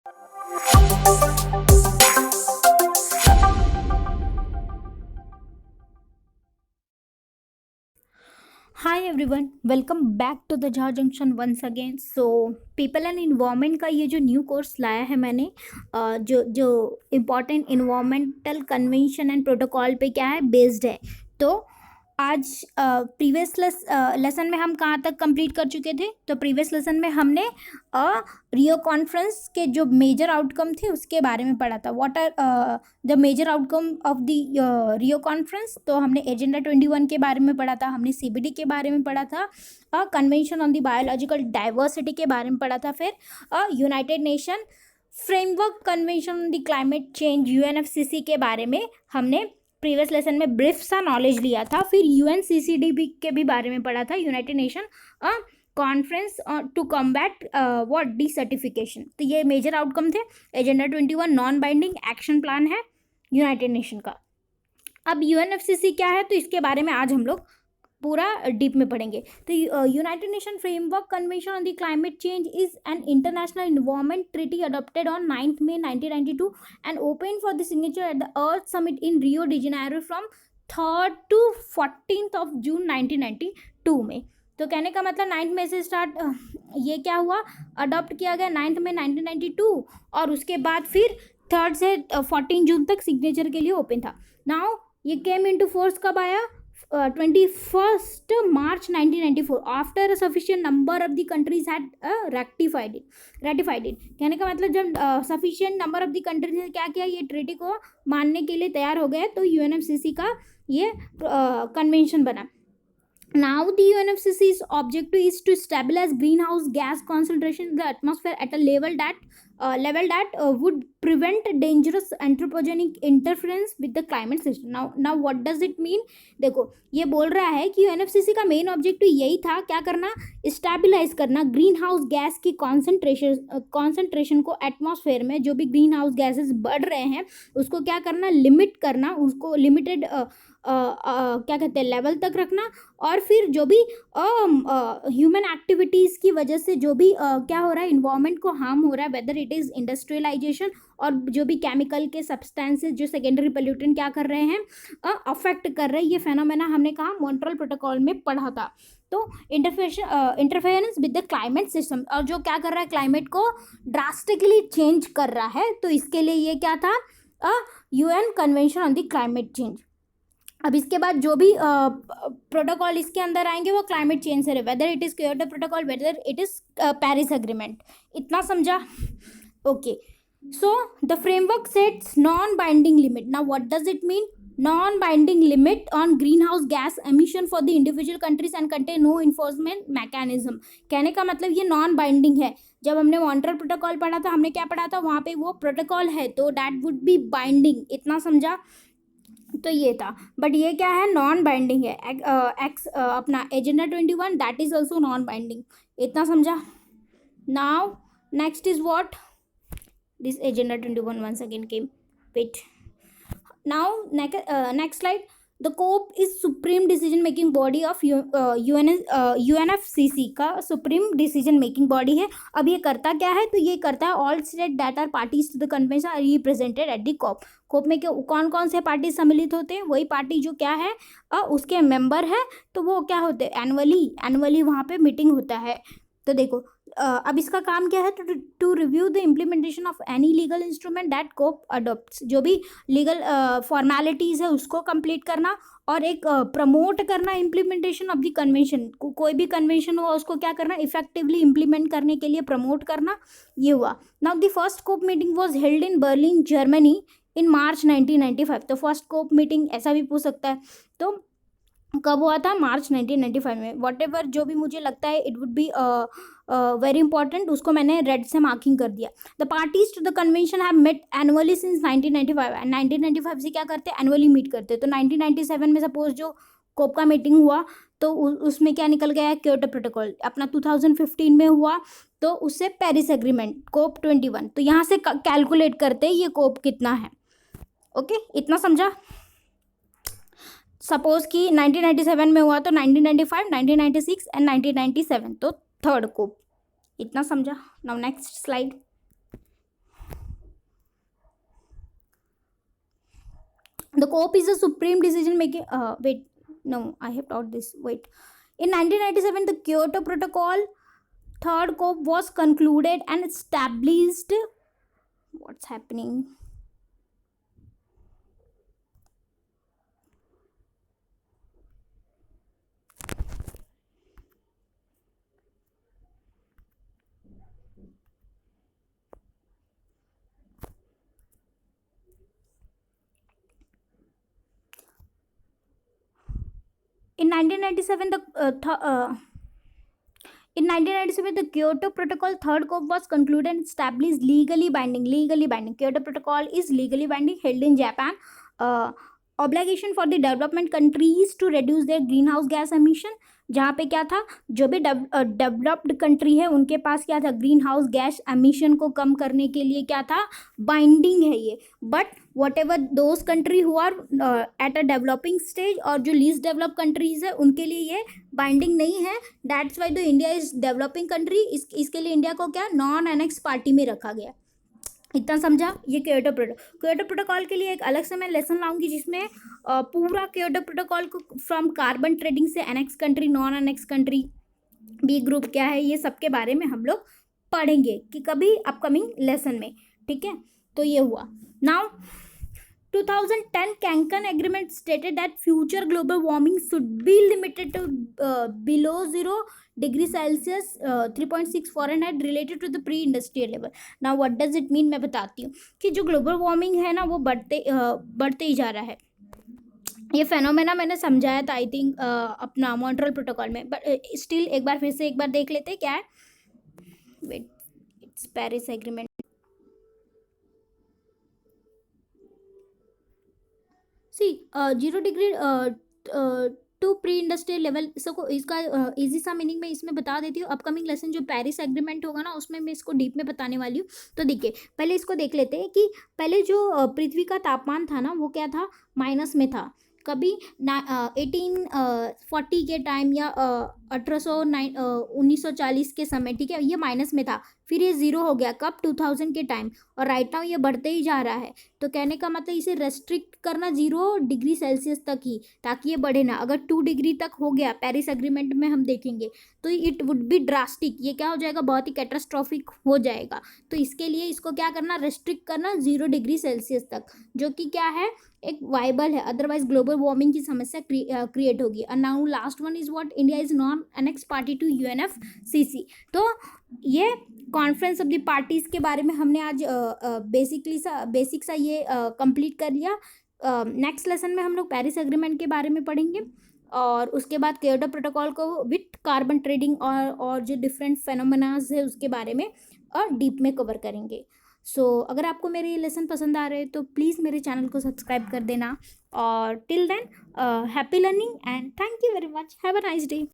Hi everyone, welcome back to the जहा junction once again. So people and environment का ये जो new course लाया है मैंने, जो important environmental convention and protocol पे क्या है बेस्ड है। तो आज प्रीवियस लेसन में हम कहाँ तक कंप्लीट कर चुके थे? तो प्रीवियस लेसन में हमने रियो कॉन्फ्रेंस के जो मेजर आउटकम थे उसके बारे में पढ़ा था। What are the major outcome of the Rio conference? तो हमने एजेंडा 21 के बारे में पढ़ा था, हमने सीबीडी के बारे में पढ़ा था, convention on the biological diversity के बारे में पढ़ा था, फिर United nation framework convention on the climate change UNFCCC के बारे में हमने प्रीवियस लेसन में ब्रीफ सा नॉलेज लिया था। फिर यूएनसीसीडी के भी बारे में पढ़ा था, United Nation conference to combat what desertification. तो ये मेजर आउटकम थे। Agenda 21 non binding action plan है यूनाइटेड नेशन का। अब यूएनएफसीसी क्या है, तो इसके बारे में आज हम लोग पूरा डीप में पढ़ेंगे। तो United nation framework convention on the climate change is an international environment treaty adopted on 9 May 1992 and open for the signature at the earth summit in Rio de Janeiro from 3rd to 14th June 1992 में। तो कहने का मतलब 9 मई से start ये क्या हुआ, adopt किया गया 9 मई 1992 और उसके बाद फिर 3rd से 14 जून तक सिग्नेचर के लिए ओपन था। नाउ ये केम इनटू फोर्स कब आया? 21st March 1994 after a sufficient number of the countries had ratified it. कहने का मतलब जब sufficient number of the countries ने क्या किया, ये ट्रीटी को मानने के लिए तैयार हो गए, तो यूएनएफसीसी का ये कन्वेंशन बना। Now the UNFCC's objective is to stabilize greenhouse gas concentration in the atmosphere at a level that would prevent dangerous anthropogenic interference with the climate system. Now what does it mean? देखो ये बोल रहा है कि UNFCCC का main objective यही था, क्या करना, स्टेबलाइज करना ग्रीन हाउस गैस की कॉन्सेंट्रेशन को एटमॉस्फेयर में। जो भी ग्रीन हाउस गैसेस बढ़ रहे हैं उसको क्या करना, लिमिट करना, उसको लिमिटेड क्या कहते हैं लेवल तक रखना। और फिर जो भी ह्यूमन एक्टिविटीज़ की वजह से जो भी क्या हो रहा है, इन्वायरमेंट को हार्म हो रहा है, वेदर इट इज़ इंडस्ट्रियलाइजेशन और जो भी केमिकल के सब्सटेंसेस जो सेकेंडरी पोल्यूटेंट क्या कर रहे हैं, अफेक्ट कर रहे हैं। ये फेनोमेना हमने कहा मॉन्ट्रियल प्रोटोकॉल में पढ़ा था। तो interference with the climate system, और जो क्या कर रहा है, क्लाइमेट को ड्रास्टिकली चेंज कर रहा है। तो इसके लिए ये क्या था, UN convention on the climate change. अब इसके बाद जो भी प्रोटोकॉल इसके अंदर आएंगे वो क्लाइमेट चेंज से, whether it is Kyoto protocol, whether it is Paris agreement. इतना समझा? Okay, so the framework sets non binding limit. Now what does it mean? Non binding limit on green house gas emission for the individual countries and contain no enforcement mechanism. कहने का मतलब ये non binding है। जब हमने Montreal protocol पढ़ा था, हमने क्या पढ़ा था, वहाँ पे वो प्रोटोकॉल है तो दैट वुड बी बाइंडिंग। इतना समझा? तो ये था, बट ये क्या है, नॉन बाइंडिंग है। अपना agenda 21 that is also non binding. इतना समझा? Now next is what, this agenda 21 once again came. Wait. Now next slide. The COP is supreme decision making body of UNFCC का supreme decision making body है। अब ये करता क्या है, तो ये करता है all state that are parties to the convention are represented at the COP। COP में कौन कौन से पार्टी सम्मिलित होते हैं? वही पार्टी जो क्या है, उसके मेंबर है। तो वो क्या होते हैं, एनुअली वहाँ पे मीटिंग होता है। तो देखो अब इसका काम क्या है, to review the implementation of any legal instrument that COP adopts. जो भी लीगल फॉर्मेलिटीज़ है उसको कंप्लीट करना और एक प्रमोट करना इम्प्लीमेंटेशन ऑफ द कन्वेंशन। कोई भी कन्वेंशन हुआ उसको क्या करना, इफेक्टिवली इम्प्लीमेंट करने के लिए प्रमोट करना। ये हुआ। Now the first COP meeting was held in Berlin Germany in March 1995। तो फर्स्ट COP मीटिंग ऐसा भी पूछ सकता है, तो कब हुआ था? March 1995 में। वॉट एवर जो भी मुझे लगता है it would be very important, उसको मैंने रेड से मार्किंग कर दिया। The parties to the convention have met annually since 1995 and 1995 से क्या करते हैं, एनुअली मीट करते हैं। तो 1997 में सपोज जो COP का मीटिंग हुआ तो उसमें क्या निकल गया है, क्योटो प्रोटोकॉल। अपना 2015 में हुआ तो उससे पेरिस एग्रीमेंट, COP 21। तो यहाँ से कैलकुलेट करते हैं ये COP कितना है। ओके, इतना समझा? सपोज कि 1997 में हुआ तो 1995, 1996 एंड 1997, तो थर्ड COP। इतना समझा? Now next slide. COP is a supreme decision making. Wait, no, I have taught this. Wait. In 1997, the Kyoto Protocol third COP was concluded and established. What's happening? In 1997, in 1997, the Kyoto Protocol third COP was concluded and established legally binding. Legally binding. Kyoto Protocol is legally binding, held in Japan. Obligation for the development countries to reduce their greenhouse gas emission. जहाँ पे क्या था, जो भी developed country है उनके पास क्या था, ग्रीन हाउस गैस एमिशन को कम करने के लिए क्या था, बाइंडिंग है ये. But whatever those country who are at a developing stage और जो लीस्ट डेवलप कंट्रीज है उनके लिए ये बाइंडिंग नहीं है. That's why the India is developing country. इसके लिए इंडिया को क्या नॉन एनेक्स पार्टी में रखा गया. इतना समझा. ये क्योटो प्रोटोकॉल के लिए एक अलग से मैं लेसन लाऊंगी जिसमें पूरा क्योटो प्रोटोकॉल को फ्रॉम कार्बन ट्रेडिंग से annex country, non annex country, B group क्या है, ये सब के बारे में हम लोग पढ़ेंगे कि कभी अपकमिंग लेसन में. ठीक है, तो ये हुआ. Now 2010 Cancun Agreement stated that future global warming should be limited to below 0 degree Celsius, 3.6 Fahrenheit related to the pre-industrial level. Now what does it mean, मैं बताती हूँ कि जो ग्लोबल वार्मिंग है ना वो बढ़ते ही जा रहा है. ये फेनोमेना मैंने समझाया था आई थिंक अपना मॉन्ट्रियल प्रोटोकॉल में, बट स्टिल एक बार फिर से एक बार देख लेते क्या है. Wait, it's Paris agreement. See 0 degree to pre industrial level. इसका इजी सा मीनिंग मैं इसमें बता देती हूँ. अपकमिंग लेसन जो पेरिस एग्रीमेंट होगा ना उसमें मैं इसको डीप में बताने वाली हूँ. तो देखिए पहले इसको देख लेते हैं कि पहले जो पृथ्वी का तापमान था ना वो क्या था, माइनस में था. कभी 1840 के टाइम या 1940 के समय, ठीक है, ये माइनस में था. फिर ये ज़ीरो हो गया कब, 2000 के टाइम, और राइट नाउ ये बढ़ते ही जा रहा है. तो कहने का मतलब इसे रेस्ट्रिक्ट करना 0 डिग्री सेल्सियस तक ही, ताकि ये बढ़े ना. अगर 2 डिग्री तक हो गया पेरिस एग्रीमेंट में हम देखेंगे तो इट वुड बी ड्रास्टिक. ये क्या हो जाएगा, बहुत ही कैटास्ट्रॉफिक हो जाएगा. तो इसके लिए इसको क्या करना, रेस्ट्रिक्ट करना 0 डिग्री सेल्सियस तक, जो कि क्या है, एक वाइबल है. अदरवाइज ग्लोबल वार्मिंग की समस्या क्रिएट होगी. और now last one is what, India is non annex party to UNFCC. तो ये कॉन्फ्रेंस ऑफ द पार्टीज के बारे में हमने आज बेसिक सा ये कंप्लीट कर लिया. नेक्स्ट लेसन में हम लोग पेरिस एग्रीमेंट के बारे में पढ़ेंगे और उसके बाद क्योटो प्रोटोकॉल को विथ कार्बन ट्रेडिंग और जो डिफरेंट फेनोमेनाज है उसके बारे में और डीप में कवर करेंगे. अगर आपको मेरे ये लेसन पसंद आ रहे हैं तो प्लीज़ मेरे चैनल को सब्सक्राइब कर देना. और till than happy learning and thank you very much. Have a nice day.